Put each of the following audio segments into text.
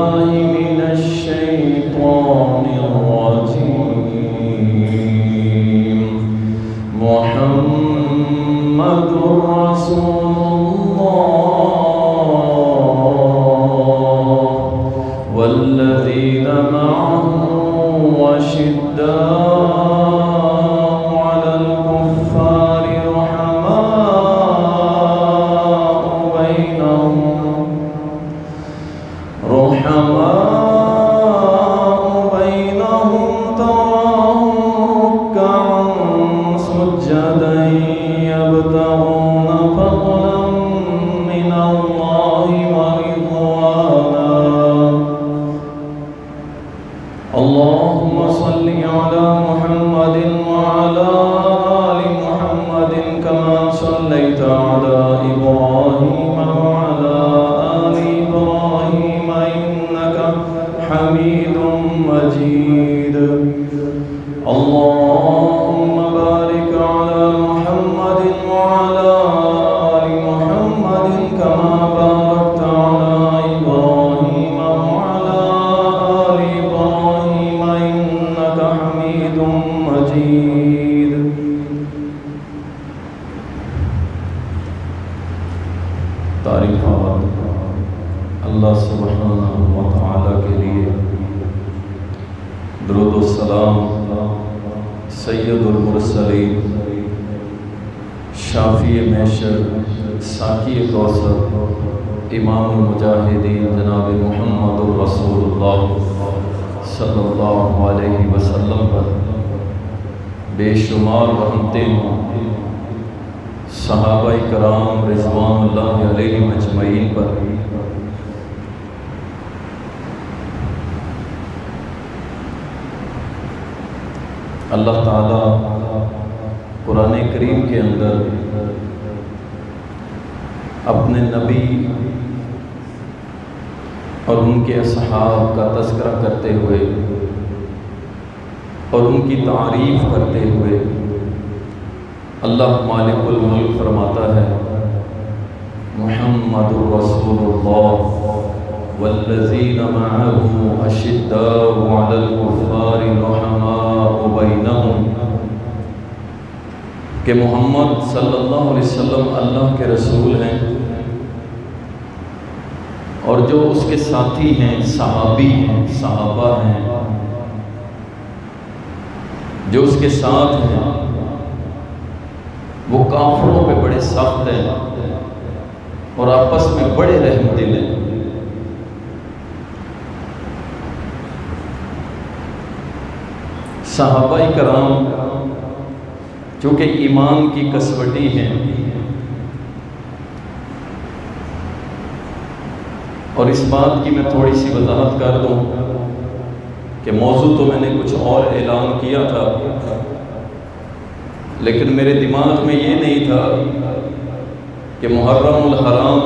بالله من الشيطان الرجيم محمد رسول الله والذين معه وشداء على الكفار رحماء بينهم تراهم ركعا سجدا يبتغون فضلا من الله ورضوانا اللهم صل على محمد وعلى آل محمد كما صليت على إبراهيم وعلى آل إبراهيم إنك حميد مجيد اللهم بارك على محمد وعلى آل محمد كما باركت على إبراهيم وعلى آل إبراهيم إنك حميد مجيد تعریفات اللہ سبحانہ و تعالی کے لیے، درود و سلام سید المرسلین شافی محشر ساقی کوثر امام المجاہدین جناب محمد رسول اللہ صلی اللہ علیہ وسلم پر بے شمار رحمتیں ہوں، صحابہ کرام رضوان اللہ علیہم اجمعین پر۔ اللہ تعالیٰ قرآن کریم کے اندر اپنے نبی اور ان کے اصحاب کا تذکرہ کرتے ہوئے اور ان کی تعریف کرتے ہوئے اللہ مالک الملک فرماتا ہے محمد رسول اللہ والذین معه اشداء علی الکفار رحماء بینہم، کہ محمد صلی اللہ علیہ وسلم اللہ کے رسول ہیں اور جو اس کے ساتھی ہیں صحابی ہیں، صحابہ ہیں جو اس کے ساتھ ہیں، وہ کافروں پہ بڑے سخت ہیں اور آپس میں بڑے رحم دل ہیں۔ صحابہ کرام چونکہ ایمان کی کسوٹی ہیں اور اس بات کی میں تھوڑی سی وضاحت کر دوں کہ موضوع تو میں نے کچھ اور اعلان کیا تھا، لیکن میرے دماغ میں یہ نہیں تھا کہ محرم الحرام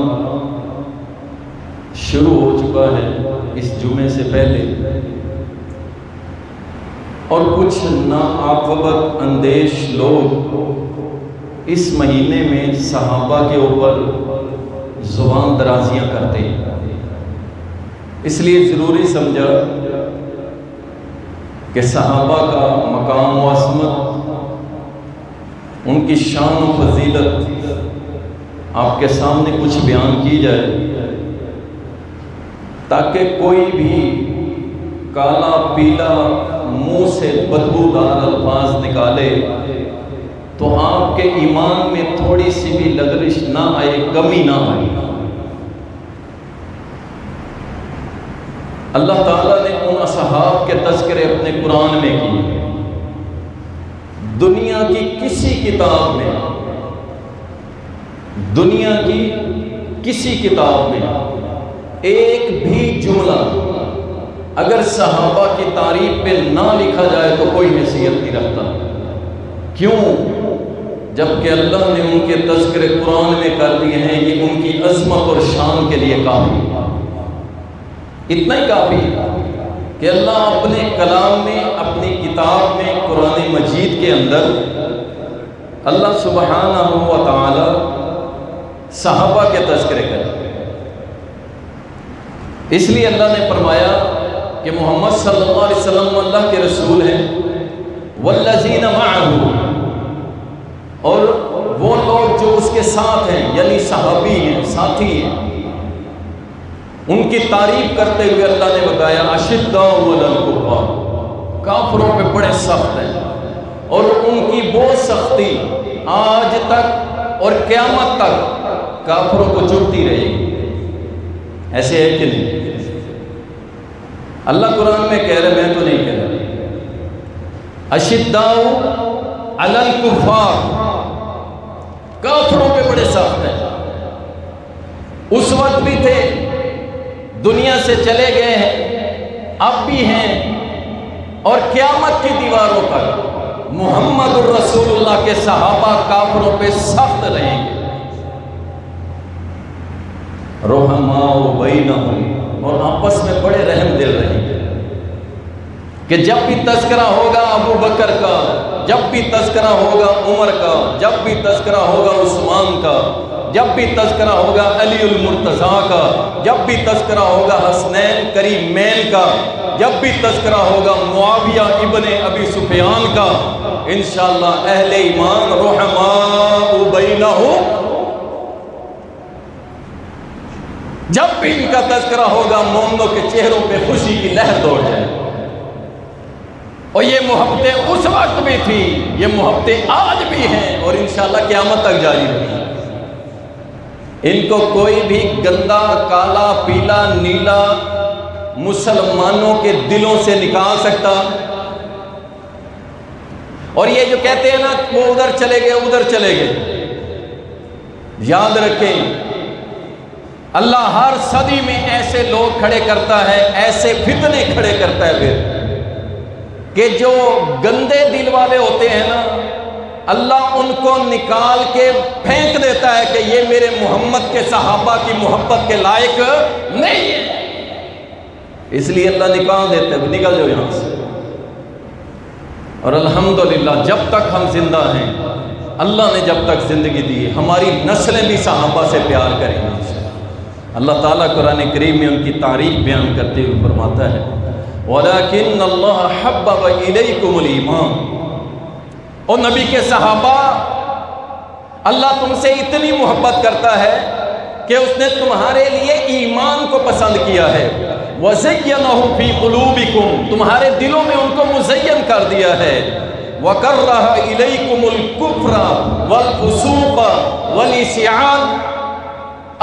شروع ہو چکا ہے اس جمعے سے پہلے، اور کچھ ناعاقبت اندیش لوگ اس مہینے میں صحابہ کے اوپر زبان درازیاں کرتے ہیں، اس لیے ضروری سمجھا کہ صحابہ کا مقام و عظمت، ان کی شان و فضیلت آپ کے سامنے کچھ بیان کی جائے، تاکہ کوئی بھی کالا پیلا منہ سے بدبودار الفاظ نکالے تو آپ کے ایمان میں تھوڑی سی بھی لغزش نہ آئے، کمی نہ آئے۔ اللہ تعالیٰ نے ان اصحاب کے تذکرے اپنے قرآن میں کیے، دنیا کی کسی کتاب میں، دنیا کی کسی کتاب میں ایک بھی جملہ اگر صحابہ کی تعریف پہ نہ لکھا جائے تو کوئی حیثیت نہیں رکھتا۔ کیوں؟ جبکہ اللہ نے ان کے تذکرے قرآن میں کر دیے ہیں، یہ ان کی عظمت اور شان کے لیے کافی، اتنا ہی کافی کہ اللہ اپنے کلام میں، اپنی کتاب میں، قرآن مجید کے اندر اللہ سبحانہ و تعالی صحابہ کے تذکرے کرتے ہیں۔ اس لیے اللہ نے فرمایا کہ محمد صلی اللہ علیہ وسلم اللہ کے رسول ہیں، والذین معہ، اور وہ لوگ جو اس کے ساتھ ہیں، یعنی صحابی ہیں، ساتھی ہیں، ان کی تعریف کرتے ہوئے اللہ نے بتایا اشداء علی الکفار، کافروں پہ بڑے سخت ہیں، اور ان کی وہ سختی آج تک اور قیامت تک کافروں کو چبھتی رہے گی۔ ایسے ہے کہ نہیں؟ اللہ قرآن میں کہہ رہے، میں تو نہیں کہہ رہا، اشداء علی الکفار، کافروں پہ بڑے سخت ہیں۔ اس وقت بھی تھے، دنیا سے چلے گئے ہیں، اب بھی ہیں، اور قیامت کی دیواروں پر محمد الرسول اللہ کے صحابہ کافروں پہ سخت رہیں گے۔ رحماء بینہم، اور آپس میں بڑے رحم دل رہیں گے، کہ جب بھی تذکرہ ہوگا ابو بکر کا، جب بھی تذکرہ ہوگا عمر کا، جب بھی تذکرہ ہوگا عثمان کا، جب بھی تذکرہ ہوگا علی المرتضیٰ کا، جب بھی تذکرہ ہوگا حسنین کریمین کا، جب بھی تذکرہ ہوگا معاویہ ابن ابی سفیان کا، انشاءاللہ اہل ایمان رحماء بینہم، جب بھی ان کا تذکرہ ہوگا مومنوں کے چہروں پہ خوشی کی لہر دوڑ جائے۔ اور یہ محبتیں اس وقت بھی تھی، یہ محبتیں آج بھی ہیں، اور انشاءاللہ قیامت تک جاری رہیں گی۔ ان کو کوئی بھی گندا، کالا، پیلا، نیلا مسلمانوں کے دلوں سے نکال سکتا؟ اور یہ جو کہتے ہیں نا وہ ادھر چلے گئے ادھر چلے گئے، یاد رکھیں اللہ ہر صدی میں ایسے لوگ کھڑے کرتا ہے، ایسے فتنے کھڑے کرتا ہے پھر، کہ جو گندے دل والے ہوتے ہیں نا، اللہ ان کو نکال کے پھینک دیتا ہے کہ یہ میرے محمد کے صحابہ کی محبت کے لائق نہیں ہے، اس لیے اللہ نکال دیتے ہیں، نکل جاؤ یہاں سے۔ اور الحمدللہ جب تک ہم زندہ ہیں، اللہ نے جب تک زندگی دی، ہماری نسلیں بھی صحابہ سے پیار کریں گے۔ اللہ تعالیٰ قرآن کریم میں ان کی تعریف بیان کرتے ہوئے فرماتا ہے وَلَكِنَّ اللَّهَ حَبَّبَ إِلَيْكُمُ الْإِيمَانَ، اور نبی کے صحابہ، اللہ تم سے اتنی محبت کرتا ہے کہ اس نے تمہارے لیے ایمان کو پسند کیا ہے، وَزَيَّنَهُ فِي قُلُوبِكُمْ، تمہارے دلوں میں ان کو مزین کر دیا ہے، وَكَرَّهَ إِلَيْكُمُ الْكُفْرَ وَالْفُسُوقَ وَالْعِصْيَانَ،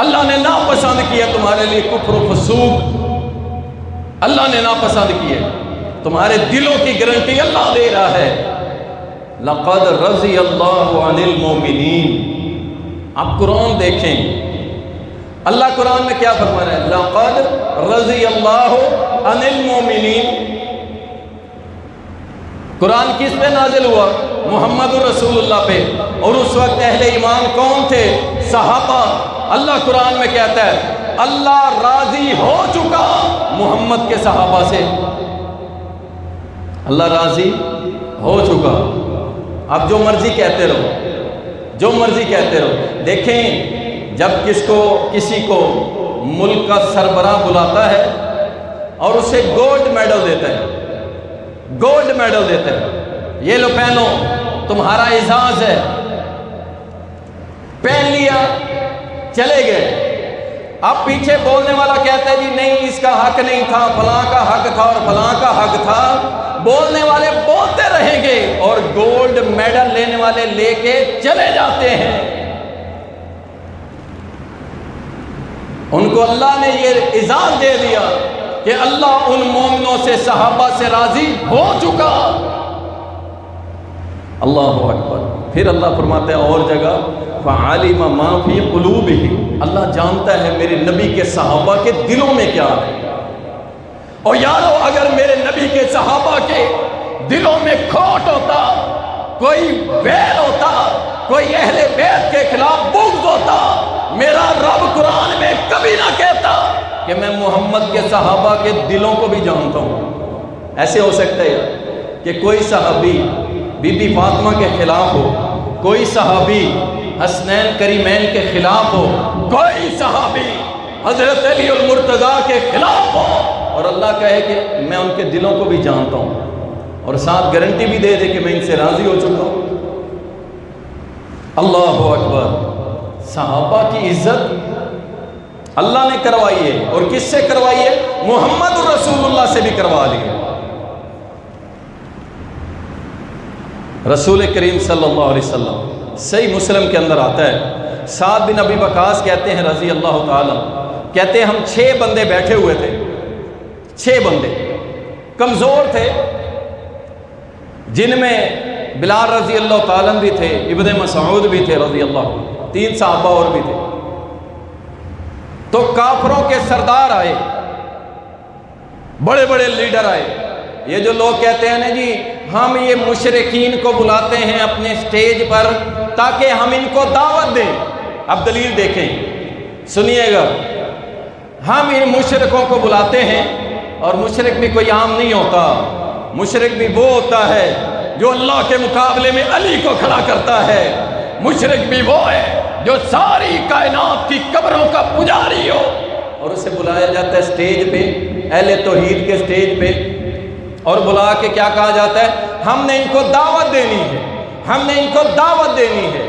اللہ نے ناپسند کیا تمہارے لیے کفر و فسوق، اللہ نے ناپسند کیے، تمہارے دلوں کی گارنٹی اللہ دے رہا ہے۔ لَقَدْ رَضِيَ اللَّهُ عَنِ الْمُؤْمِنِينَ، آپ قرآن دیکھیں، اللہ قرآن میں کیا فرما رہا ہے؟ لَقَدْ رَضِيَ اللَّهُ عَنِ الْمُؤْمِنِينَ، قرآن کس پہ نازل ہوا؟ محمد رسول اللہ پہ، اور اس وقت اہل ایمان کون تھے؟ صحابہ۔ اللہ قرآن میں کہتا ہے اللہ راضی ہو چکا محمد کے صحابہ سے، اللہ راضی ہو چکا۔ اب جو مرضی کہتے رہو، جو مرضی کہتے رہو، دیکھیں جب کسی کو ملک کا سربراہ بلاتا ہے اور اسے گولڈ میڈل دیتا ہے، گولڈ میڈل دیتا ہے، یہ لو پہنو تمہارا اعزاز ہے، پہن لیا چلے گئے، اب پیچھے بولنے والا کہتا ہے جی نہیں اس کا حق نہیں تھا، فلاں کا حق تھا اور فلاں کا حق تھا، بولنے والے بولتے رہیں گے اور گولڈ میڈل لینے والے لے کے چلے جاتے ہیں۔ ان کو اللہ نے یہ اعزاز دے دیا کہ اللہ ان مومنوں سے، صحابہ سے راضی ہو چکا۔ اللہ اکبر۔ پھر اللہ فرماتا ہے اور جگہ فَعَلِمَ مَا فِي قُلُوبِهِمْ، اللہ جانتا ہے میرے نبی کے صحابہ کے دلوں میں کیا ہے۔ اور یارو اگر میرے نبی کے صحابہ کے دلوں میں کھوٹ ہوتا، کوئی ویل ہوتا، کوئی اہل بیت کے خلاف بغض ہوتا، میرا رب قرآن میں کبھی نہ کہتا کہ میں محمد کے صحابہ کے دلوں کو بھی جانتا ہوں۔ ایسے ہو سکتا ہے کہ کوئی صحابی بی بی فاطمہ کے خلاف ہو، کوئی صحابی حسنین کریمین کے خلاف ہو، کوئی صحابی حضرت علی المرتضیٰ کے خلاف ہو، اور اللہ کہے کہ میں ان کے دلوں کو بھی جانتا ہوں اور ساتھ گارنٹی بھی دے دے کہ میں ان سے راضی ہو چکا ہوں۔ اللہ اکبر۔ صحابہ کی عزت اللہ نے کروائی ہے، اور کس سے کروائی ہے؟ محمد رسول اللہ سے بھی کروا لی ہے۔ رسول کریم صلی اللہ علیہ وسلم، صحیح مسلم کے اندر آتا ہے، سعد بن ابی وقاص کہتے ہیں رضی اللہ تعالی، کہتے ہیں ہم 6 بندے بیٹھے ہوئے تھے، 6 بندے کمزور تھے، جن میں بلال رضی اللہ تعالیٰ بھی تھے، ابن مسعود بھی تھے رضی اللہ، 3 صحابہ اور بھی تھے۔ تو کافروں کے سردار آئے، بڑے بڑے لیڈر آئے۔ یہ جو لوگ کہتے ہیں نا جی ہم یہ مشرکین کو بلاتے ہیں اپنے سٹیج پر تاکہ ہم ان کو دعوت دیں، اب دلیل دیکھیں، سنیے گا، ہم ان مشرکوں کو بلاتے ہیں، اور مشرک بھی کوئی عام نہیں ہوتا، مشرک بھی وہ ہوتا ہے جو اللہ کے مقابلے میں علی کو کھڑا کرتا ہے، مشرک بھی وہ ہے جو ساری کائنات کی قبروں کا پجاری ہو، اور اسے بلایا جاتا ہے سٹیج پہ، اہل توحید کے سٹیج پہ، اور بلا کے کیا کہا جاتا ہے؟ ہم نے ان کو دعوت دینی ہے، ہم نے ان کو دعوت دینی ہے۔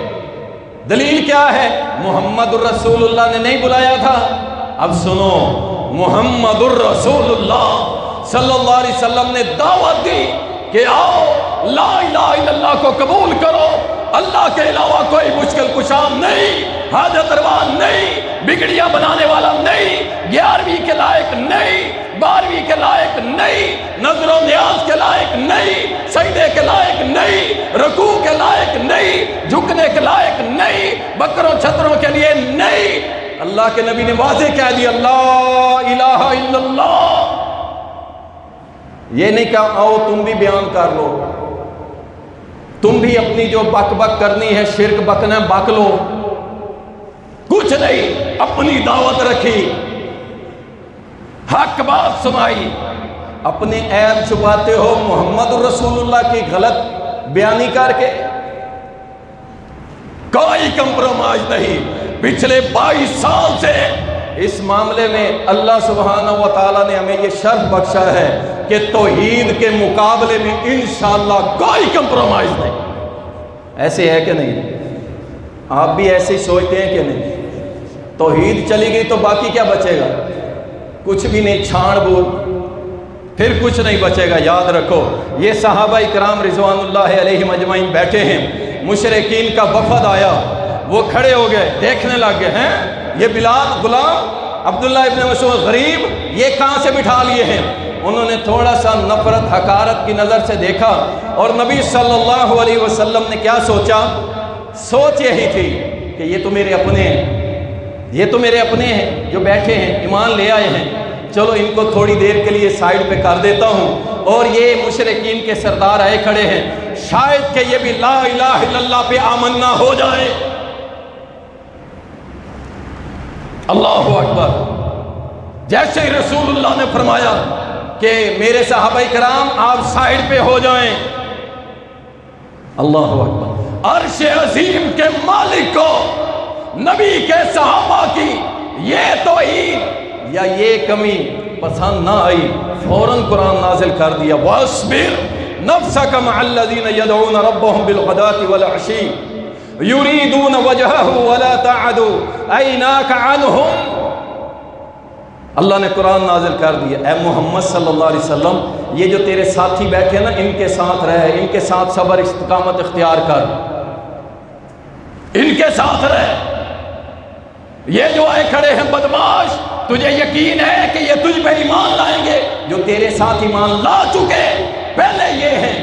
دلیل کیا ہے؟ محمد الرسول اللہ نے نہیں بلایا تھا؟ اب سنو، محمد الرسول اللہ صلی اللہ علیہ وسلم نے دعوت دی کہ آؤ لا الہ الا اللہ کو قبول کرو، اللہ کے علاوہ کوئی مشکل کشا نہیں، حاجت روا نہیں، بگڑیاں بنانے والا نہیں، 11ویں کے لائق نہیں، 12ویں کے لائق نہیں، نظر و نیاز کے لائق نہیں، سجدے کے لائق نہیں، رکوع کے لائق نہیں، جھکنے کے لائق نہیں، بکروں چھتروں کے لیے نہیں۔ اللہ کے نبی نے واضح کہہ دیا لا الہ الا اللہ۔ یہ نہیں کہا آؤ تم بھی بیان کر لو، تم بھی اپنی جو بک بک کرنی ہے، شرک بکنا ہے بک لو، کچھ نہیں، اپنی دعوت رکھی، حق بات سنائی، اپنے عیب چھپاتے ہو محمد رسول اللہ کی غلط بیانی کر کے، کوئی کمپرومائز نہیں۔ پچھلے 22 سال سے اس معاملے میں اللہ سبحانہ و تعالیٰ نے ہمیں یہ شرف بخشا ہے کہ توحید کے مقابلے میں انشاءاللہ کوئی کمپرومائز نہیں۔ ایسے ہے کہ نہیں؟ آپ بھی ایسے ہی سوچتے ہیں کہ نہیں؟ توحید چلی گئی تو باقی کیا بچے گا؟ کچھ بھی نہیں، چھاڑ بول، پھر کچھ نہیں بچے گا۔ یاد رکھو، یہ صحابہ اکرام رضوان اللہ علیہم اجمعین بیٹھے ہیں، مشرکین کا وفد آیا، وہ کھڑے ہو گئے، دیکھنے لگ گئے ہیں یہ بلال غلام عبداللہ ابن مسعود غریب یہ کہاں سے بٹھا لیے ہیں؟ انہوں نے تھوڑا سا نفرت حقارت کی نظر سے دیکھا، اور نبی صلی اللہ علیہ وسلم نے کیا سوچا؟ سوچ یہی تھی کہ یہ تو میرے اپنے ہیں، یہ تو میرے اپنے ہیں جو بیٹھے ہیں، ایمان لے آئے ہیں، چلو ان کو تھوڑی دیر کے لیے سائیڈ پہ کر دیتا ہوں، اور یہ مشرکین کے سردار آئے کھڑے ہیں، شاید کہ یہ بھی لا الہ الا اللہ پہ آمنا ہو جائے۔ اللہ اکبر۔ جیسے ہی رسول اللہ نے فرمایا کہ میرے صحابہ کرام آپ سائیڈ پہ ہو جائیں، اللہ اکبر، عرش عظیم کے مالک کو نبی کے صحابہ کی یہ توہین یا یہ کمی پسند نہ آئی، فوراً قرآن نازل کر دیا، وَاصْبِرْ نَفْسَكَ مَعَ الَّذِينَ يَدْعُونَ رَبَّهُمْ بِالْغَدَاةِ وَالْعَشِيِّ يُرِيدُونَ وَجْهَهُ وَلَا تَعْدُ عَيْنَاكَ عَنْهُمْ۔ اللہ نے قرآن نازل کر دیا، اے محمد صلی اللہ علیہ وسلم، یہ جو تیرے ساتھی بیٹھے ہیں نا، ان کے ساتھ رہ، ان کے ساتھ صبر استقامت اختیار کر، ان کے ساتھ رہ۔ یہ جو آئے کھڑے ہیں بدماش، تجھے یقین ہے کہ یہ تجھ پہ ایمان لائیں گے؟ جو تیرے ساتھ ایمان لا چکے پہلے یہ ہیں،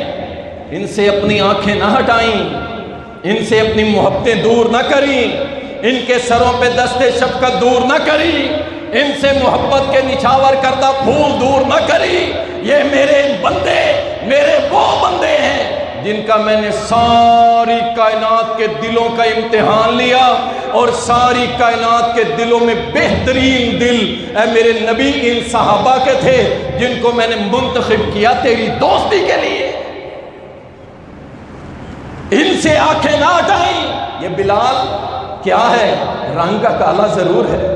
ان سے اپنی آنکھیں نہ ہٹائیں، ان سے اپنی محبتیں دور نہ کریں، ان کے سروں پہ دستے شفقت دور نہ کریں، ان سے محبت کے نچھاور کردہ پھول دور نہ کری۔ یہ میرے بندے، میرے وہ بندے ہیں جن کا میں نے ساری کائنات کے دلوں کا امتحان لیا، اور ساری کائنات کے دلوں میں بہترین دل اے میرے نبی ان صحابہ کے تھے جن کو میں نے منتخب کیا تیری دوستی کے لیے۔ ان سے آنکھیں نہ ہٹائیں۔ یہ بلال کیا ہے؟ رنگ کا کالا ضرور ہے،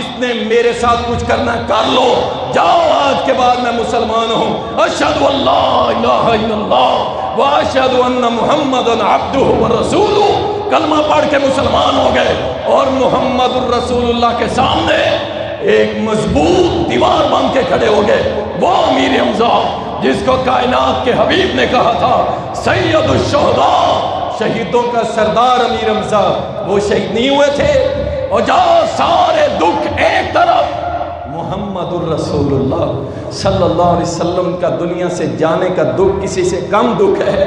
جس نے میرے ساتھ کچھ کرنا کر لو، جاؤ آج کے بعد میں مسلمان ہوں، اشہد ان لا الہ الا اللہ واشہد ان محمدًا عبدہ ورسولہ، کلمہ پڑھ کے مسلمان ہو گئے اور محمد الرسول اللہ کے سامنے ایک مضبوط دیوار بن کے کھڑے ہو گئے۔ وہ امیر حمزہ جس کو کائنات کے حبیب نے کہا تھا سید الشہداء، شہیدوں کا سردار امیر حمزہ، وہ شہید نہیں ہوئے تھے؟ اور جاؤ سارے دکھ ایک طرف، محمد الرسول اللہ صلی اللہ علیہ وسلم کا دنیا سے جانے کا دکھ کسی سے کم دکھ ہے؟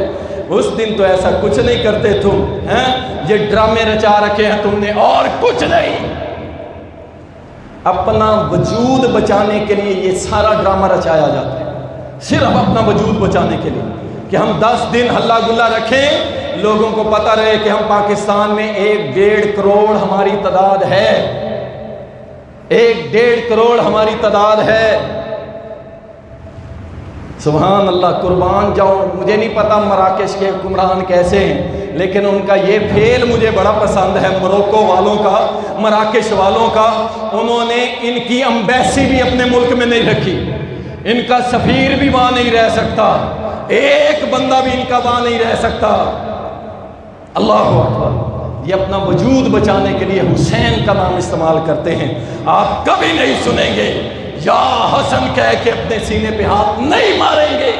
اس دن تو ایسا کچھ نہیں کرتے تم، ہیں یہ ڈرامے رچا رکھے ہیں تم نے اور کچھ نہیں۔ اپنا وجود بچانے کے لیے یہ سارا ڈرامہ رچایا جاتا ہے، صرف اپنا وجود بچانے کے لیے کہ ہم 10 دن ہلا گلا رکھیں، لوگوں کو پتہ رہے کہ ہم پاکستان میں 1.5 کروڑ ہماری تعداد ہے، 1.5 کروڑ ہماری تعداد ہے۔ سبحان اللہ، قربان جاؤں، مجھے نہیں پتا مراکش کے حکمران کیسے ہیں، لیکن ان کا یہ پھیل مجھے بڑا پسند ہے، موروکو والوں کا، مراکش والوں کا۔ انہوں نے ان کی امبیسی بھی اپنے ملک میں نہیں رکھی، ان کا سفیر بھی وہاں نہیں رہ سکتا، ایک بندہ بھی ان کا وہاں نہیں رہ سکتا۔ اللہ اکبر، یہ اپنا وجود بچانے کے لیے حسین کا نام استعمال کرتے ہیں۔ آپ کبھی نہیں سنیں گے یا حسن کہہ کے اپنے سینے پہ ہاتھ نہیں ماریں گے۔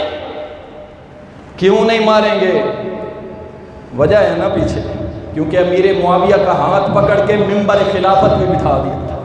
کیوں نہیں ماریں گے؟ وجہ ہے نا پیچھے، کیونکہ امیر معاویہ کا ہاتھ پکڑ کے منبر خلافت میں بٹھا دیا تھا،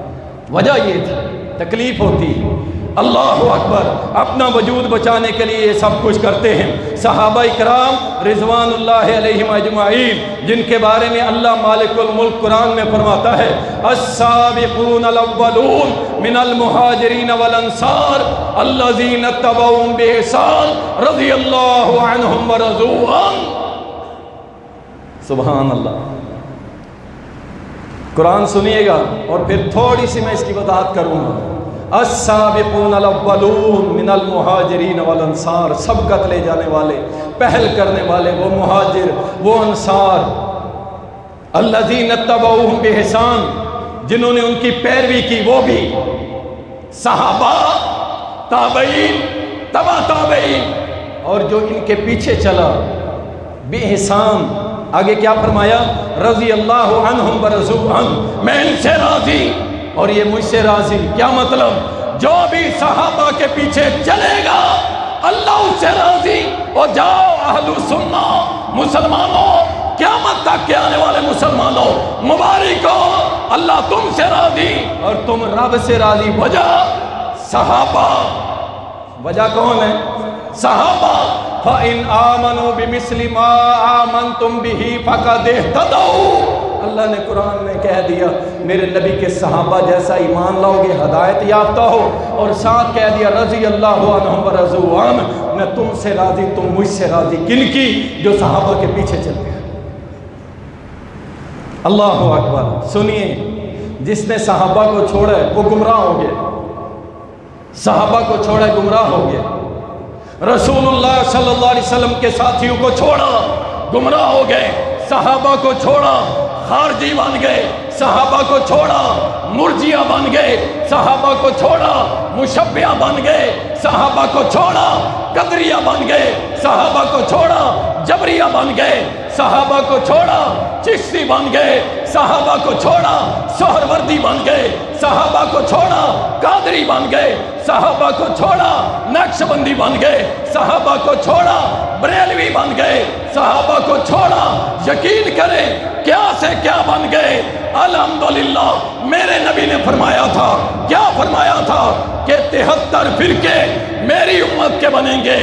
وجہ یہ تھی، تکلیف ہوتی ہے۔ اللہ اکبر، اپنا وجود بچانے کے لیے یہ سب کچھ کرتے ہیں۔ صحابہ کرام رضوان اللہ علیہم اجمعین، جن کے بارے میں اللہ مالک الملک قرآن میں فرماتا ہے السابقون الاولون من المہاجرین والانصار الذین اتبعوہم بإحسان رضی اللہ عنہم ورضوا عنہ۔ سبحان اللہ، قرآن سنیے گا اور پھر تھوڑی سی میں اس کی وضاحت کروں گا۔ السابقون الاولون من المہاجرین والانصار، سبقت لے جانے والے، پہل کرنے والے، وہ مہاجر وہ انصار، الذین اتبعوہم بإحسان، جنہوں نے ان کی پیروی کی، وہ بھی صحابہ، تابعین، تبع تابعین، اور جو ان کے پیچھے چلا بإحسان۔ آگے کیا فرمایا؟ رضی اللہ عنہم ورضوا عنہ، میں ان سے راضی اور یہ مجھ سے راضی۔ کیا مطلب؟ جو بھی صحابہ کے پیچھے چلے گا اللہ اس سے راضی۔ اور جاؤ اہل سنہ مسلمانوں، قیامت تک کے آنے والے مسلمانوں، مبارک ہو، اللہ تم سے راضی اور تم رب سے راضی۔ وجہ صحابہ، وجہ کون ہے؟ صحابہ۔ فَإِنْ آمَنُوا بِمِثْلِ مَا آمَنْتُمْ بِهِ فَقَدِ اهْتَدَوْا۔ اللہ نے قرآن میں کہہ دیا میرے نبی کے صحابہ جیسا ایمان لاؤ گے ہدایت یافتہ ہو، اور ساتھ کہہ دیا رضی اللہ عنہم ورضوا عنہ، میں تم سے راضی تم مجھ سے راضی۔ کن کی؟ جو صحابہ کے پیچھے چل گئے۔ اللہ اکبر، سنیے، جس نے صحابہ کو چھوڑا ہے وہ گمراہ ہو گیا، صحابہ کو چھوڑا ہے گمراہ ہو گیا، رسول اللہ صلی اللہ علیہ وسلم کے ساتھیوں کو چھوڑا گمراہ ہو گئے، صحابہ کو چھوڑا خارجی بن گئے، صحابہ کو چھوڑا مرجیہ بن گئے، صحابہ کو چھوڑا مشبیہ بن گئے، صحابہ کو چھوڑا قدریہ بن گئے، صحابہ کو چھوڑا جبریہ بن گئے، صحابہ کو چھوڑا چشتی بن گئے، صحابہ کو چھوڑا سہروردی بن گئے، صحابہ کو چھوڑا قادری بن گئے، صحابہ کو چھوڑا نقشبندی بن گئے، صحابہ کو چھوڑا بریلوی بن گئے، صحابہ کو چھوڑا یقین کریں کیا سے کیا بن گئے۔ الحمدللہ میرے نبی نے فرمایا تھا، کیا فرمایا تھا کہ 73 فرقے میری امت کے بنیں گے،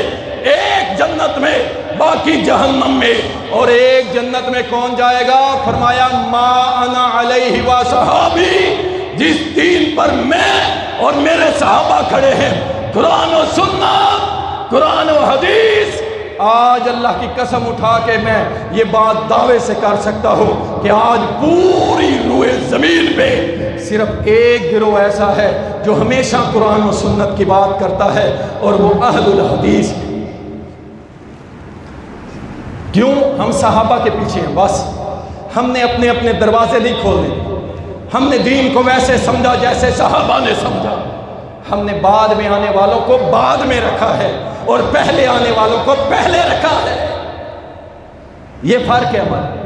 ایک جنت میں باقی جہنم میں، اور ایک جنت میں کون جائے گا؟ فرمایا ما انا علیہ و صحابی، جس دین پر میں اور میرے صحابہ کھڑے ہیں، قرآن و سنت، قرآن و حدیث۔ آج اللہ کی قسم اٹھا کے میں یہ بات دعوے سے کر سکتا ہوں کہ آج پوری روئے زمین پہ صرف ایک گروہ ایسا ہے جو ہمیشہ قرآن و سنت کی بات کرتا ہے، اور وہ اہل الحدیث۔ کیوں؟ ہم صحابہ کے پیچھے ہیں، بس ہم نے اپنے اپنے دروازے نہیں کھولے، ہم نے دین کو ویسے سمجھا جیسے صحابہ نے سمجھا. ہم نے بعد میں آنے والوں کو بعد میں رکھا ہے اور پہلے آنے والوں کو پہلے رکھا ہے. یہ فرق ہے ہمارا.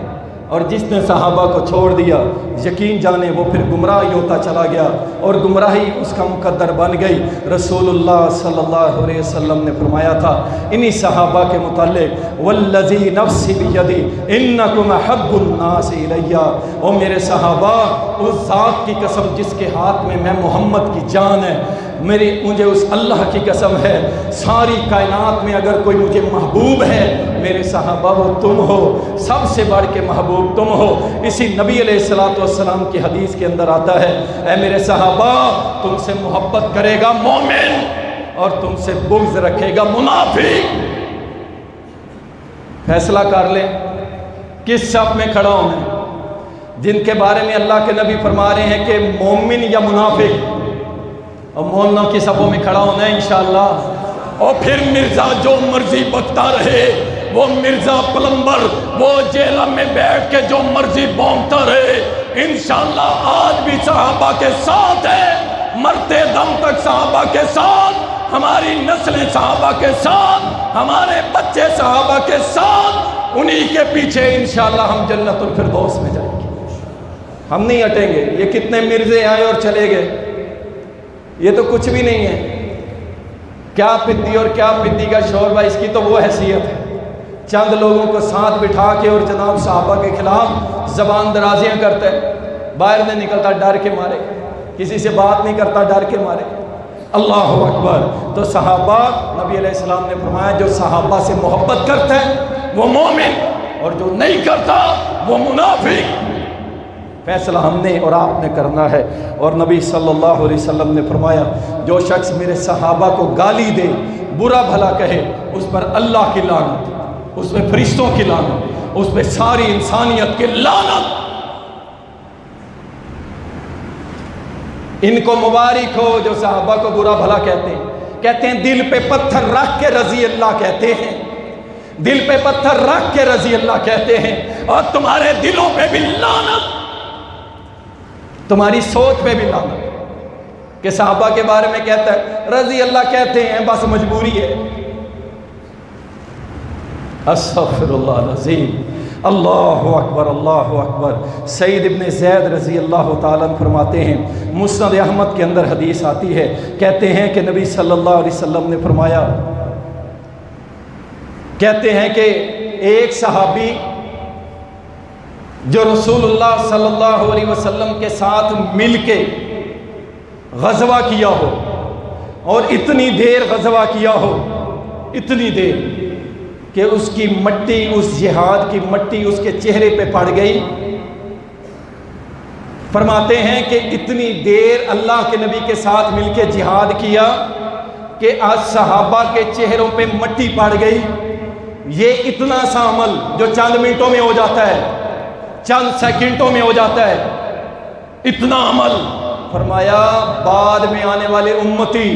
اور جس نے صحابہ کو چھوڑ دیا یقین جانے وہ پھر گمراہی ہوتا چلا گیا اور گمراہی اس کا مقدر بن گئی. رسول اللہ صلی اللہ علیہ وسلم نے فرمایا تھا انہی صحابہ کے متعلق والذی نفسی بیدی انکم احب الناس الی. او میرے صحابہ اس ذات کی قسم جس کے ہاتھ میں محمد کی جان ہے، مجھے اس اللہ کی قسم ہے ساری کائنات میں اگر کوئی مجھے محبوب ہے میرے صحابہ وہ تم ہو، سب سے بڑھ کے محبوب تم ہو. اسی نبی علیہ السلام کی حدیث کے اندر آتا ہے اے میرے صحابہ تم سے محبت کرے گا مومن اور تم سے بغض رکھے گا منافق. فیصلہ کر لیں کس صف میں کھڑا ہوں میں، جن کے بارے میں اللہ کے نبی فرما رہے ہیں کہ مومن یا منافق، اور مومنوں کی صفوں میں کھڑا ہونا ہے انشاءاللہ. اور پھر مرزا جو مرضی بکتا رہے، وہ مرزا پلمبر وہ جیلہ میں بیٹھ کے جو مرضی بونتا رہے، انشاءاللہ آج بھی صحابہ کے ساتھ ہے، مرتے دم تک صحابہ کے ساتھ، ہماری نسلیں صحابہ کے ساتھ، ہمارے بچے صحابہ کے ساتھ، انہی کے پیچھے انشاءاللہ ہم جنت الفردوس میں جائیں گے. ہم نہیں ہٹیں گے. یہ کتنے مرزے آئے اور چلے گئے، یہ تو کچھ بھی نہیں ہے. کیا پدی اور کیا پدی کا شوربہ، اس کی تو وہ حیثیت ہے چند لوگوں کو ساتھ بٹھا کے اور جناب صحابہ کے خلاف زبان درازیاں کرتا ہے، باہر نہیں نکلتا ڈر کے مارے، کسی سے بات نہیں کرتا ڈر کے مارے. اللہ اکبر. تو صحابہ نبی علیہ السلام نے فرمایا جو صحابہ سے محبت کرتا ہے وہ مومن اور جو نہیں کرتا وہ منافق. فیصلہ ہم نے اور آپ نے کرنا ہے. اور نبی صلی اللہ علیہ وسلم نے فرمایا جو شخص میرے صحابہ کو گالی دے، برا بھلا کہے، اس پر اللہ کی لعنت، اس پہ فرشتوں کی لعنت، اس پہ ساری انسانیت کی لعنت. ان کو مبارک ہو جو صحابہ کو برا بھلا کہتے ہیں دل پہ پتھر رکھ کے رضی اللہ کہتے ہیں، دل پہ پتھر رکھ کے رضی اللہ کہتے ہیں. اور تمہارے دلوں پہ بھی لعنت، تمہاری سوچ پہ بھی لعنت کہ صحابہ کے بارے میں کہتا ہے رضی اللہ کہتے ہیں بس مجبوری ہے. استغفر اللہ العظیم. اللہ اکبر اللہ اکبر. سعید ابن زید رضی اللہ تعالیٰ عنہ فرماتے ہیں، مسند احمد کے اندر حدیث آتی ہے، کہتے ہیں کہ نبی صلی اللہ علیہ وسلم نے فرمایا، کہتے ہیں کہ ایک صحابی جو رسول اللہ صلی اللہ علیہ وسلم کے ساتھ مل کے غزوہ کیا ہو اور اتنی دیر غزوہ کیا ہو، اتنی دیر کہ اس کی مٹی، اس جہاد کی مٹی اس کے چہرے پہ پڑ گئی. فرماتے ہیں کہ اتنی دیر اللہ کے نبی کے ساتھ مل کے جہاد کیا کہ آج صحابہ کے چہروں پہ مٹی پڑ گئی. یہ اتنا سا عمل جو چند منٹوں میں ہو جاتا ہے، چند سیکنڈوں میں ہو جاتا ہے، اتنا عمل. فرمایا بعد میں آنے والے امتی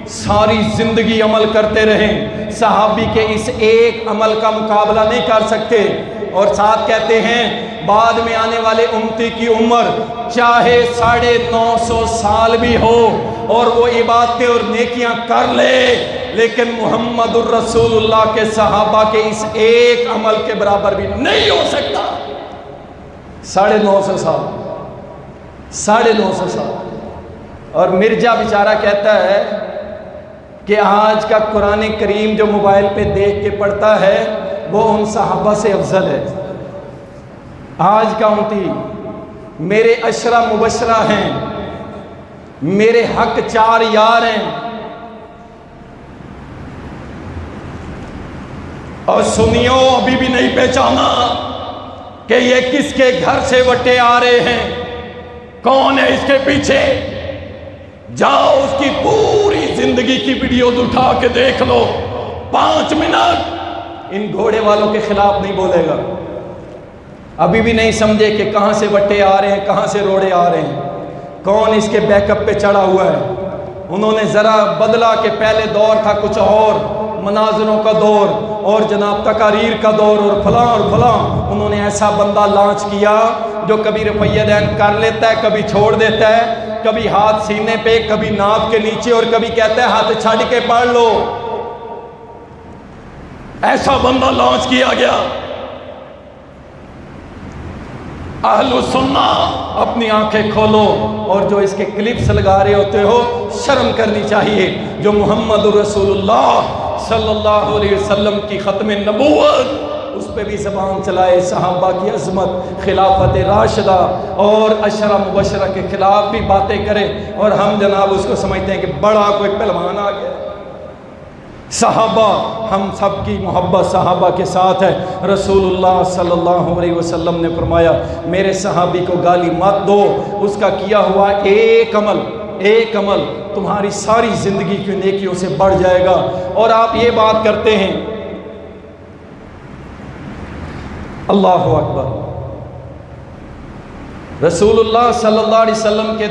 ساری زندگی عمل کرتے رہیں، صحابی کے اس ایک عمل کا مقابلہ نہیں کر سکتے. اور ساتھ کہتے ہیں بعد میں آنے والے امتی کی عمر چاہے 950 سال بھی ہو اور وہ عبادتیں اور نیکیاں کر لے، لیکن محمد الرسول اللہ کے صحابہ کے اس ایک عمل کے برابر بھی نہیں ہو سکتا. 950 سال، 950 سال. اور مرزا بیچارہ کہتا ہے کہ آج کا قرآن کریم جو موبائل پہ دیکھ کے پڑھتا ہے وہ ان صحابہ سے افضل ہے. آج کا امتی میرے عشرہ مبشرہ ہیں، میرے حق 4 یار ہیں، اور سنیو ابھی بھی نہیں پہچانا کہ یہ کس کے گھر سے وٹے آ رہے ہیں، کون ہے اس کے پیچھے. جاؤ اس کی پوری زندگی کی ویڈیوز اٹھا کے دیکھ لو، 5 منٹ ان گھوڑے والوں کے خلاف نہیں بولے گا. ابھی بھی نہیں سمجھے کہ کہاں سے وٹے آ رہے ہیں، کہاں سے روڑے آ رہے ہیں، کون اس کے بیک اپ پہ چڑھا ہوا ہے. انہوں نے ذرا بدلا کہ پہلے دور تھا کچھ اور، مناظروں کا دور اور جناب تقاریر کا دور اور فلاں اور فلاں. انہوں نے ایسا بندہ لانچ کیا جو کبھی رفع دین کر لیتا ہے، کبھی چھوڑ دیتا ہے، کبھی ہاتھ سینے پہ، کبھی ناک کے نیچے، اور کبھی کہتا ہے ہاتھ چھڑ کے پڑھ لو. ایسا بندہ لانچ کیا گیا. اہل سنہ اپنی آنکھیں کھولو، اور جو اس کے کلپس لگا رہے ہوتے ہو شرم کرنی چاہیے. جو محمد رسول اللہ صلی اللہ علیہ وسلم کی ختم نبوت، اس پہ بھی زبان چلائے، صحابہ کی عظمت، خلافت راشدہ اور عشرہ مبشرہ کے خلاف بھی باتیں کرے، اور ہم جناب اس کو سمجھتے ہیں کہ بڑا کوئی پہلوان آ گیا. صحابہ، ہم سب کی محبت صحابہ کے ساتھ ہے. رسول اللہ صلی اللہ علیہ وسلم نے فرمایا میرے صحابی کو گالی مت دو، اس کا کیا ہوا ایک عمل تمہاری ساری زندگی کی نیکیوں سے بڑھ جائے گا. اور آپ یہ بات کرتے ہیں، اللہ اکبر. رسول اللہ صلی اللہ علیہ وسلم کے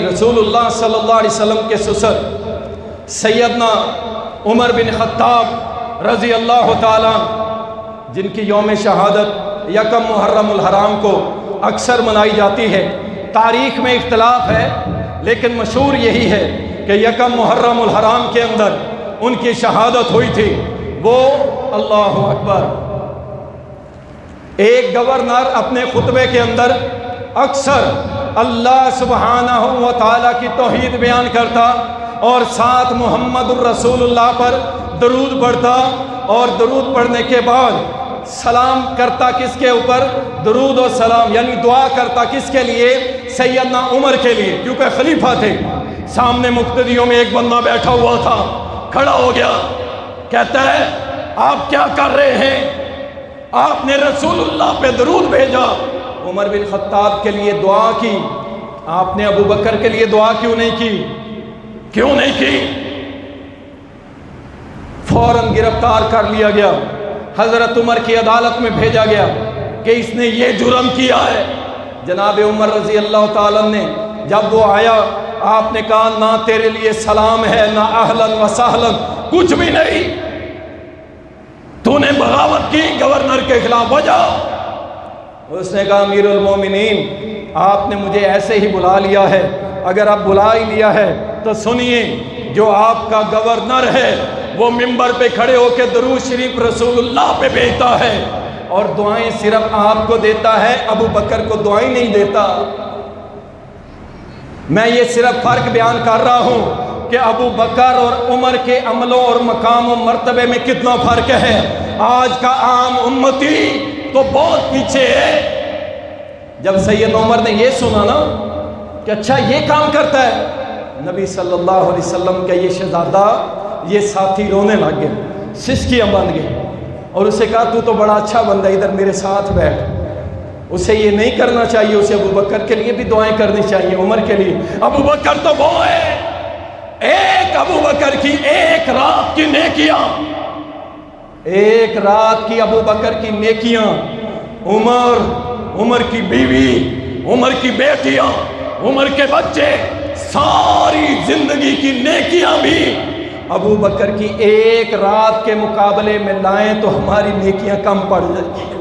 رسول اللہ صلی اللہ علیہ وسلم کے سسر سیدنا عمر بن خطاب رضی اللہ تعالیٰ، جن کی یوم شہادت یکم محرم الحرام کو اکثر منائی جاتی ہے. تاریخ میں اختلاف ہے، لیکن مشہور یہی ہے کہ یکم محرم الحرام کے اندر ان کی شہادت ہوئی تھی. وہ اللہ اکبر، ایک گورنر اپنے خطبے کے اندر اکثر اللہ سبحانہ و تعالیٰ کی توحید بیان کرتا، اور ساتھ محمد الرسول اللہ پر درود پڑھتا، اور درود پڑھنے کے بعد سلام کرتا کس کے اوپر؟ درود و سلام، یعنی دعا کرتا کس کے لیے؟ سیدنا عمر کے لیے، کیونکہ خلیفہ تھے. سامنے مقتدیوں میں ایک بندہ بیٹھا ہوا تھا، کھڑا ہو گیا، کہتا ہے آپ کیا کر رہے ہیں؟ آپ نے رسول اللہ پہ درود بھیجا. عمر بن خطاب کے لیے دعا کی، آپ نے ابو بکر کے لیے دعا کیوں نہیں کی؟ فوراً گرفتار کر لیا گیا، حضرت عمر کی عدالت میں بھیجا گیا کہ اس نے یہ جرم کیا ہے. جناب عمر رضی اللہ تعالیٰ نے جب وہ آیا، آپ نے کہا نہ تیرے لیے سلام ہے، نہ اہلاً و سہلاً، کچھ بھی نہیں. تو نے بغاوت کی گورنر کے خلاف، وجہ؟ اس نے کہا امیر المومنین، آپ نے مجھے ایسے ہی بلا لیا ہے، اگر آپ بلا ہی لیا ہے تو سنیے، جو آپ کا گورنر ہے وہ ممبر پہ کھڑے ہو کے درود شریف رسول اللہ پہ بھیجتا ہے، اور دعائیں صرف آپ کو دیتا ہے، ابو بکر کو دعائیں نہیں دیتا. میں یہ صرف فرق بیان کر رہا ہوں کہ ابو بکر اور عمر کے عملوں اور مقام و مرتبے میں کتنا فرق ہے. آج کا عام امتی تو بہت پیچھے ہے. جب سید عمر نے یہ سنا نا کہ اچھا یہ کام کرتا ہے، نبی صلی اللہ علیہ وسلم کا یہ شہزادہ، یہ ساتھی رونے لگ گئے، سسکیاں بن گئے، اور اسے کہا تو تو بڑا اچھا بندہ، ادھر میرے ساتھ بیٹھ. اسے یہ نہیں کرنا چاہیے، اسے ابو بکر کے لیے بھی دعائیں کرنی چاہیے، عمر کے لیے. ابو بکر تو وہ ہے، ایک ابو بکر کی ایک رات کی نیکیاں، ایک رات کی ابو بکر کی نیکیاں، عمر کی بیوی، عمر کی بیٹیاں، عمر کے بچے، ساری زندگی کی نیکیاں بھی ابو بکر کی ایک رات کے مقابلے میں لائیں تو ہماری نیکیاں کم پڑ جاتی ہیں.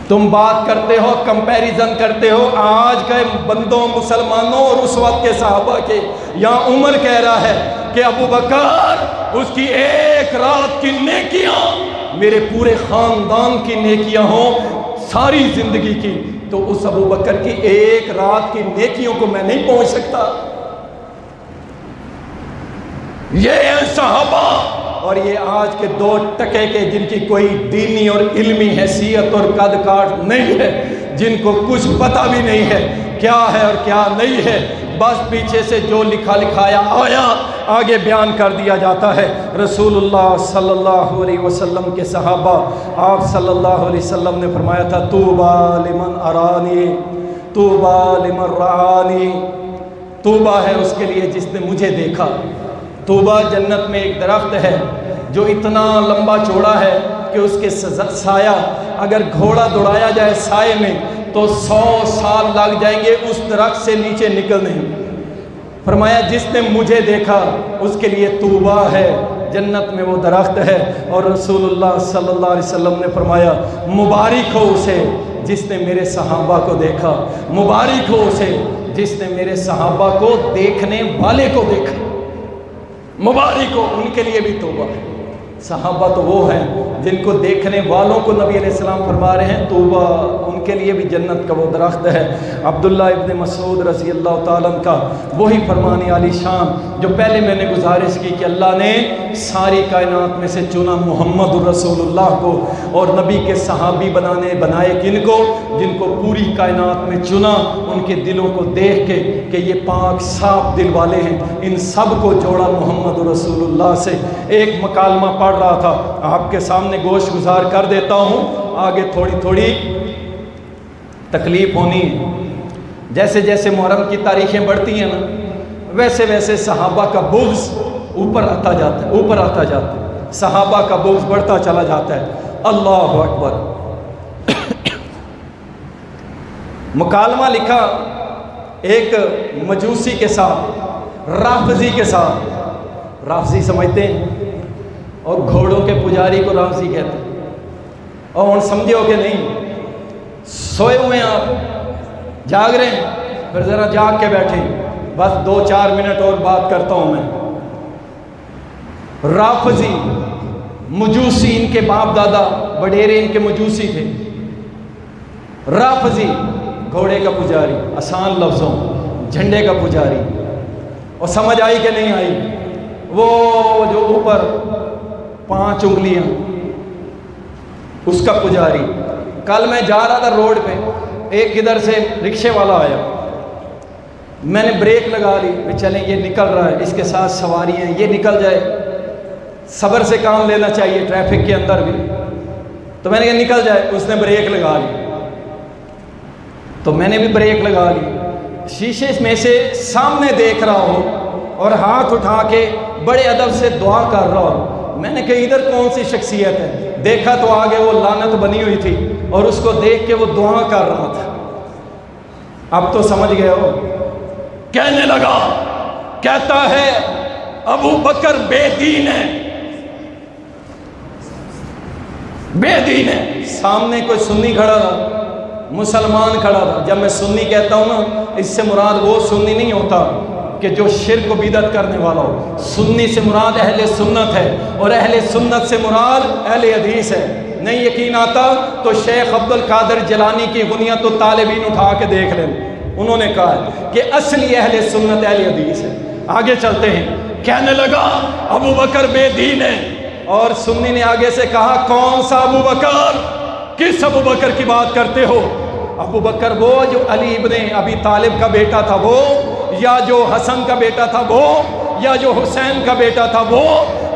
تم بات کرتے ہو، کمپیریزن کرتے ہو آج کے بندوں، مسلمانوں اور اس وقت کے صحابہ کے. یہاں عمر کہہ رہا ہے کہ ابو بکر، اس کی ایک رات کی نیکیاں میرے پورے خاندان کی نیکیاں ہوں، ساری زندگی کی، تو اس ابو بکر کی ایک رات کی نیکیوں کو میں نہیں پہنچ سکتا. یہ ہیں صحابہ، اور یہ آج کے دو ٹکے کے جن کی کوئی دینی اور علمی حیثیت اور قد کاٹ نہیں ہے، جن کو کچھ پتہ بھی نہیں ہے کیا ہے اور کیا نہیں ہے، بس پیچھے سے جو لکھا لکھایا آیا آگے بیان کر دیا جاتا ہے. رسول اللہ صلی اللہ علیہ وسلم کے صحابہ، آپ صلی اللہ علیہ وسلم نے فرمایا تھا طوبیٰ لمن ارانی، طوبیٰ لمن رعانی، طوبیٰ ہے اس کے لیے جس نے مجھے دیکھا. طوبیٰ جنت میں ایک درخت ہے جو اتنا لمبا چوڑا ہے کہ اس کے سایہ اگر گھوڑا دوڑایا جائے سائے میں تو 100 سال لگ جائیں گے اس درخت سے نیچے نکلنے. فرمایا جس نے مجھے دیکھا اس کے لیے طوبیٰ ہے. جنت میں وہ درخت ہے، اور رسول اللہ صلی اللہ علیہ وسلم نے فرمایا مبارک ہو اسے جس نے میرے صحابہ کو دیکھا، مبارک ہو اسے جس نے میرے صحابہ کو دیکھنے والے کو دیکھا، مبارک ہو۔ ان کے لیے بھی توبہ ہے۔ صحابہ تو وہ ہیں جن کو دیکھنے والوں کو نبی علیہ السلام فرما رہے ہیں توبہ، ان کے لیے بھی جنت کا وہ درخت ہے۔ عبداللہ ابن مسعود رضی اللہ تعالیٰ عنہ کا وہی فرمان عالی شان جو پہلے میں نے گزارش کی کہ اللہ نے ساری کائنات میں سے چنا محمد الرسول اللہ کو، اور نبی کے صحابی بنائے کن کو؟ جن کو پوری کائنات میں چنا، ان کے دلوں کو دیکھ کے کہ یہ پاک صاف دل والے ہیں، ان سب کو جوڑا محمد الرسول اللہ سے۔ ایک مکالمہ پڑھ رہا تھا، آپ کے سامنے گوش گزار کر دیتا ہوں، آگے تھوڑی تھوڑی تکلیف ہونی ہے۔ جیسے جیسے محرم کی تاریخیں بڑھتی ہیں نا، ویسے ویسے صحابہ کا بغض اوپر آتا جاتا ہے، اوپر آتا جاتا ہے، صحابہ کا بغض بڑھتا چلا جاتا ہے۔ اللہ اکبر۔ مکالمہ لکھا ایک مجوسی کے ساتھ، رافضی کے ساتھ۔ رافضی سمجھتے ہیں، اور گھوڑوں کے پجاری کو رافضی کہتے ہیں۔ اور ہن سمجھو کہ نہیں، سوئے ہوئے ہیں آپ، جاگ رہے ہیں، پھر ذرا جاگ کے بیٹھیں، بس 2-4 منٹ اور بات کرتا ہوں میں۔ رافضی مجوسی، ان کے باپ دادا وڈیرے ان کے مجوسی تھے۔ رافضی گھوڑے کا پجاری، آسان لفظوں، جھنڈے کا پجاری۔ اور سمجھ آئی کہ نہیں آئی؟ وہ جو اوپر 5 انگلیاں، اس کا پجاری۔ کل میں جا رہا تھا روڈ پہ، ایک ادھر سے رکشے والا آیا، میں نے بریک لگا لی کہ چلیں یہ نکل رہا ہے، اس کے ساتھ سواری ہیں، یہ نکل جائے، صبر سے کام لینا چاہیے ٹریفک کے اندر بھی۔ تو میں نے کہا نکل جائے، اس نے بریک لگا لی، تو میں نے بھی بریک لگا لی۔ شیشے میں سے سامنے دیکھ رہا ہو اور ہاتھ اٹھا کے بڑے ادب سے دعا کر رہا ہو، میں نے کہا ادھر کون سی شخصیت ہے؟ دیکھا تو آگے وہ لعنت بنی ہوئی تھی، اور اس کو دیکھ کے وہ دعا کر رہا تھا۔ اب تو سمجھ گئے ہو۔ کہنے لگا، کہتا ہے ابو بکر بے دین ہے، بے دین ہے۔ سامنے کوئی سنی کھڑا تھا، مسلمان کھڑا تھا۔ جب میں سنی کہتا ہوں نا، اس سے مراد وہ سنی نہیں ہوتا کہ جو شرک و بدعت کرنے والا ہو۔ سنی سے مراد اہل سنت ہے، اور اہل سنت سے مراد اہل حدیث ہے۔ نہیں یقین آتا تو شیخ عبد القادر جیلانی کی غنیت الطالبین اٹھا کے دیکھ لیں، انہوں نے کہا ہے کہ اصلی اہل سنت اہل حدیث ہے۔ آگے چلتے ہیں۔ کہنے لگا ابو بکر بے دین ہے، اور سنی نے آگے سے کہا کون سا ابو بکر؟ کس ابو بکر کی بات کرتے ہو؟ ابو بکر وہ جو علی ابن ابی طالب کا بیٹا تھا وہ، یا جو حسن کا بیٹا تھا وہ، یا جو حسین کا بیٹا تھا وہ،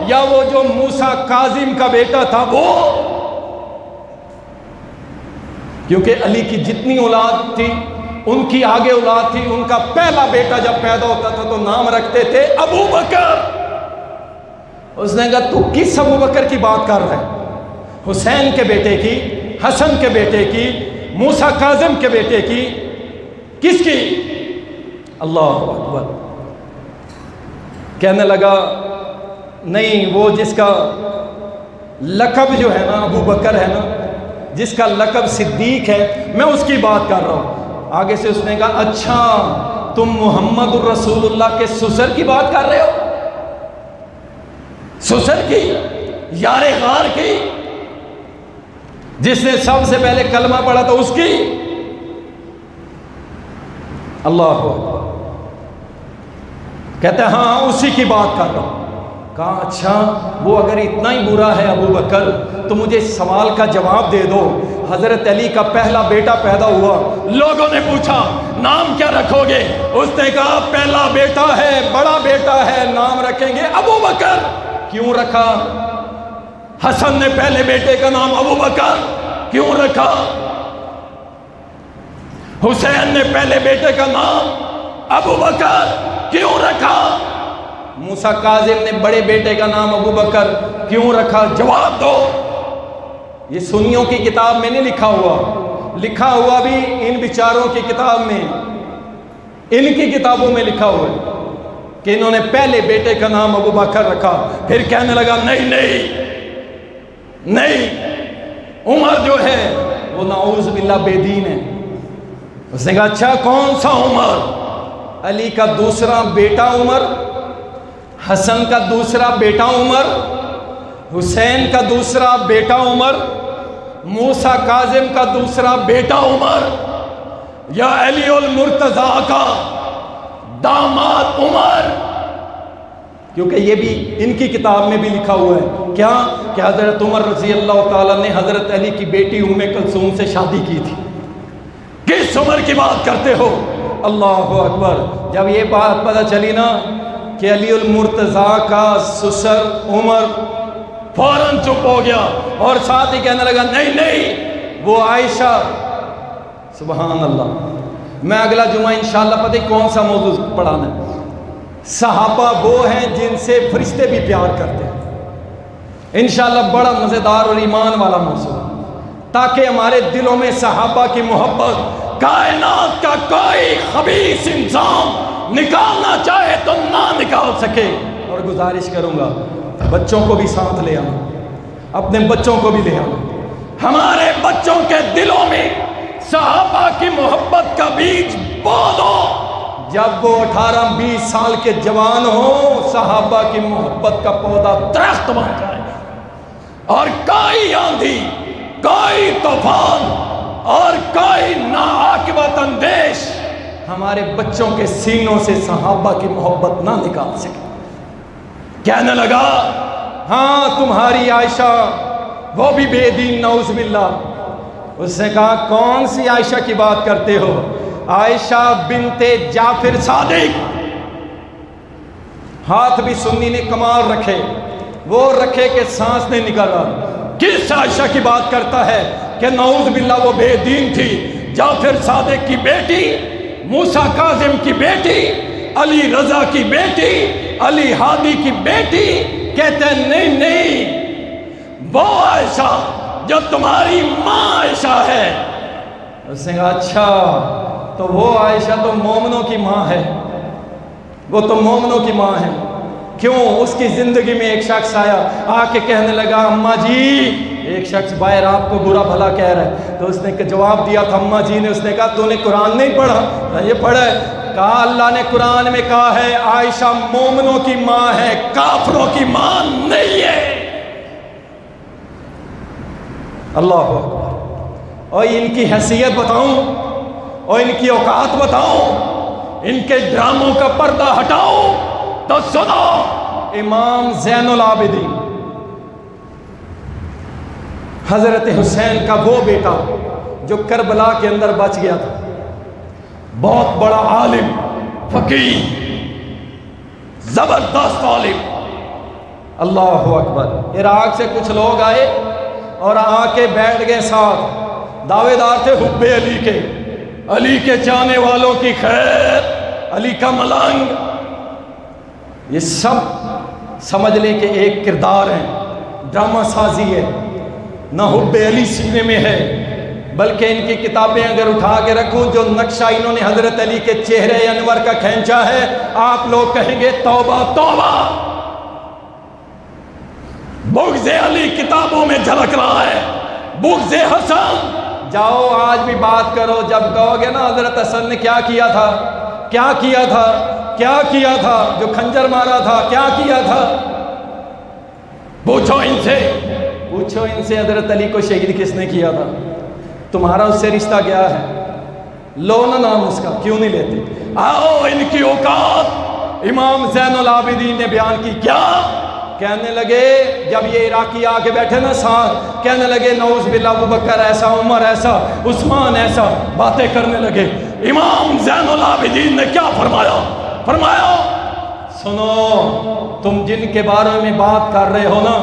یا وہ جو موسیٰ کاظم کا بیٹا تھا وہ؟ کیونکہ علی کی جتنی اولاد تھی ان کی آگے اولاد تھی، ان کا پہلا بیٹا جب پیدا ہوتا تھا تو نام رکھتے تھے ابو بکر۔ اس نے کہا تو کس ابو بکر کی بات کر رہے ہیں؟ حسین کے بیٹے کی، حسن کے بیٹے کی، موسیٰ کاظم کے بیٹے کی، کس کی؟ اللہ اکبر۔ کہنے لگا نہیں، وہ جس کا لقب جو ہے نا ابو بکر ہے نا، جس کا لقب صدیق ہے، میں اس کی بات کر رہا ہوں۔ آگے سے اس نے کہا اچھا تم محمد الرسول اللہ کے سسر کی بات کر رہے ہو؟ سسر کی، یار غار کی، جس نے سب سے پہلے کلمہ پڑھا تھا اس کی؟ اللہ اکبر۔ کہتے ہیں ہاں اسی کی بات کر رہا ہوں۔ کہا اچھا وہ اگر اتنا ہی برا ہے ابو بکر تو مجھے اس سوال کا جواب دے دو۔ حضرت علی کا پہلا بیٹا پیدا ہوا، لوگوں نے پوچھا نام کیا رکھو گے؟ اس نے کہا پہلا بیٹا ہے، بڑا بیٹا ہے، نام رکھیں گے ابو بکر۔ کیوں رکھا؟ حسن نے پہلے بیٹے کا نام ابو بکر کیوں رکھا؟ حسین نے پہلے بیٹے کا نام ابو بکر کیوں رکھا؟ موسیٰ کاظم نے بڑے بیٹے کا نام ابو بکر کیوں رکھا؟ جواب دو۔ یہ سنیوں کی کتاب میں نہیں لکھا ہوا، لکھا ہوا بھی ان بیچاروں کی کتاب میں، ان کی کتابوں میں لکھا ہوا ہے۔ کہ انہوں نے پہلے بیٹے کا نام ابو بکر رکھا، پھر کہنے لگا نہیں عمر جو ہے وہ نعوذ باللہ بے دین ہے۔ اس نے کہا اچھا کون سا عمر؟ علی کا دوسرا بیٹا عمر، حسن کا دوسرا بیٹا عمر، حسین کا دوسرا بیٹا عمر، موسیٰ کاظم کا دوسرا بیٹا عمر، یا علی المرتضیٰ کا داماد عمر؟ کیونکہ یہ بھی ان کی کتاب میں بھی لکھا ہوا ہے کیا کہ حضرت عمر رضی اللہ تعالیٰ نے حضرت علی کی بیٹی ام کلثوم سے شادی کی تھی۔ کس عمر کی بات کرتے ہو؟ اللہ اکبر۔ جب یہ بات پتہ چلی نا کہ علی المرتضیٰ کا سسر عمر، فوراً چپ ہو گیا اور ساتھ ہی کہنے لگا نہیں وہ عائشہ۔ سبحان اللہ۔ میں اگلا جمعہ انشاءاللہ پتہ ہی کون سا موضوع پڑھانا ہے۔ صحابہ وہ ہیں جن سے فرشتے بھی پیار کرتے ہیں، انشاءاللہ بڑا مزیدار اور ایمان والا موضوع، تاکہ ہمارے دلوں میں صحابہ کی محبت، کائنات کا کوئی خبیث انسان نکالنا چاہے تو نہ نکال سکے۔ اور گزارش کروں گا بچوں کو بھی ساتھ لے آنا، اپنے بچوں کو بھی لے آنا، ہمارے بچوں کے دلوں میں صحابہ کی محبت کا بیج بو دو۔ جب وہ 18-20 سال کے جوان ہوں، صحابہ کی محبت کا پودا درخت بن جائے، اور کوئی آندھی، کوئی طوفان اور کوئی ناعاقبت اندیش ہمارے بچوں کے سینوں سے صحابہ کی محبت نہ نکال سکے۔ کہنے لگا ہاں تمہاری عائشہ وہ بھی بے دین نعوذ باللہ۔ اس نے کہا کون سی عائشہ کی بات کرتے ہو؟ عائشہ بنت جعفر صادق۔ ہاتھ بھی سنی نے کمال رکھے، وہ رکھے کہ سانس نہیں نکل رہا۔ کس عائشہ کی بات کرتا ہے کہ نعوذ باللہ وہ بے دین تھی؟ جعفر صادق کی بیٹی، موسیٰ کاظم کی بیٹی، علی رضا کی بیٹی، علی ہادی کی بیٹی۔ کہتے ہیں نہیں وہ عائشہ جو تمہاری ماں عائشہ ہے۔ اس نے کہا اچھا تو وہ عائشہ تو مومنوں کی ماں ہے، وہ تو مومنوں کی ماں ہے۔ کیوں؟ اس کی زندگی میں ایک شخص آیا، آ کے کہنے لگا اماں جی، ایک شخص باہر آپ کو برا بھلا کہہ رہا ہے، تو اس نے جواب دیا تھا اماں جی نے، اس نے کہا تو نے قرآن نہیں پڑھا؟ یہ پڑھا ہے۔ کہا اللہ نے قرآن میں کہا ہے عائشہ مومنوں کی ماں ہے، کافروں کی ماں نہیں ہے۔ اللہ اکبر۔ اور ان کی حیثیت بتاؤں اور ان کی اوقات بتاؤں، ان کے ڈراموں کا پردہ ہٹاؤ تو سنو، امام زین العابدین حضرت حسین کا وہ بیٹا جو کربلا کے اندر بچ گیا تھا، بہت بڑا عالم، فقیہ، زبردست عالم۔ اللہ اکبر۔ عراق سے کچھ لوگ آئے اور آ کے بیٹھ گئے ساتھ، دعوے دار تھے حب علی کے، علی کے چاہنے والوں کی خیر، علی کا ملنگ۔ یہ سب سمجھ لیں کہ ایک کردار ہے، ڈرامہ سازی ہے، نہ حب علی سینے میں ہے، بلکہ ان کی کتابیں اگر اٹھا کے رکھوں، جو نقشہ انہوں نے حضرت علی کے چہرے انور کا کھینچا ہے، آپ لوگ کہیں گے توبہ توبہ۔ بغض علی کتابوں میں جھلک رہا ہے، بغض حسن۔ جاؤ آج بھی بات کرو، جب کہو گے نا حضرت حسن نے کیا کیا تھا، کیا کیا تھا، کیا کیا تھا، جو خنجر مارا تھا کیا کیا تھا، پوچھو ان سے، پوچھو ان سے حضرت علی کو شہید کس نے کیا تھا، تمہارا اس سے رشتہ کیا ہے، لو نا نام اس کا، کیوں نہیں لیتے؟ آؤ ان کی اوقات امام زین العابدین نے بیان کی۔ کیا کہنے لگے جب یہ عراقی آ کے بیٹھے نا ساتھ، کہنے لگے نعوذ باللہ ابو بکر ایسا، عمر ایسا، عثمان ایسا، باتیں کرنے لگے۔ امام زین العابدین نے کیا فرمایا؟ فرمایا سنو، تم جن کے بارے میں بات کر رہے ہو نا،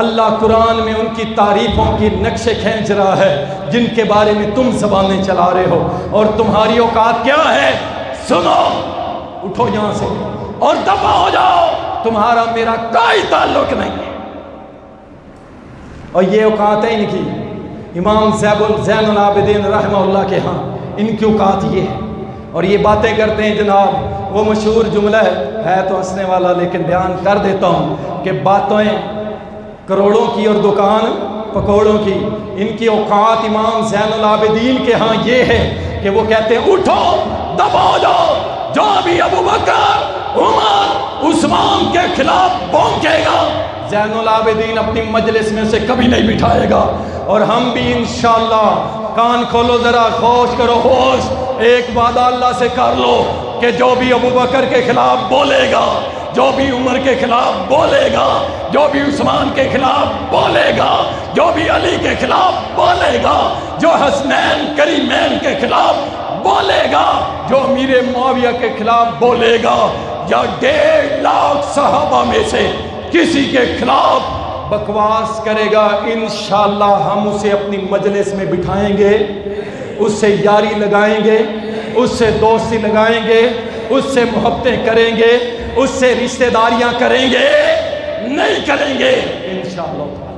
اللہ قرآن میں ان کی تعریفوں کی نقشے کھینچ رہا ہے جن کے بارے میں تم زبانیں چلا رہے ہو، اور تمہاری اوقات کیا ہے؟ سنو، اٹھو یہاں سے اور دفع ہو جاؤ، تمہارا میرا کوئی تعلق نہیں ہے۔ اور یہ اوقات ہے ان کی، امام زین العابدین رحمہ اللہ کے ہاں ان کی اوقات یہ ہے، اور یہ باتیں کرتے ہیں جناب وہ مشہور جملہ ہے تو ہنسنے والا، لیکن بیان کر دیتا ہوں کہ باتیں کروڑوں کی اور دکان پکوڑوں کی۔ ان کی اوقات امام زین العابدین کے ہاں یہ ہے کہ وہ کہتے ہیں اٹھو دبا جاؤ، جو بھی ابو بکر عمر عثمان کے خلاف بونکے گا زین العابدین اپنی مجلس میں اسے کبھی نہیں بٹھائے گا۔ اور ہم بھی انشاءاللہ، کان کھولو ذرا، ہوش کرو ہوش، ایک وعدہ اللہ سے کر لو کہ جو بھی ابو بکر کے خلاف بولے گا، جو بھی عمر کے خلاف بولے گا، جو بھی عثمان کے خلاف بولے گا، جو بھی علی کے خلاف بولے گا، جو حسنین کریمین کے خلاف بولے گا، جو امیر معاویہ کے خلاف بولے گا، یا 1.5 لاکھ صحابہ میں سے کسی کے خلاف بکواس کرے گا، انشاءاللہ ہم اسے اپنی مجلس میں بٹھائیں گے، اس سے یاری لگائیں گے، اس سے دوستی لگائیں گے، اس سے محبتیں کریں گے، اس سے رشتہ داریاں کریں گے، نہیں کریں گے انشاءاللہ۔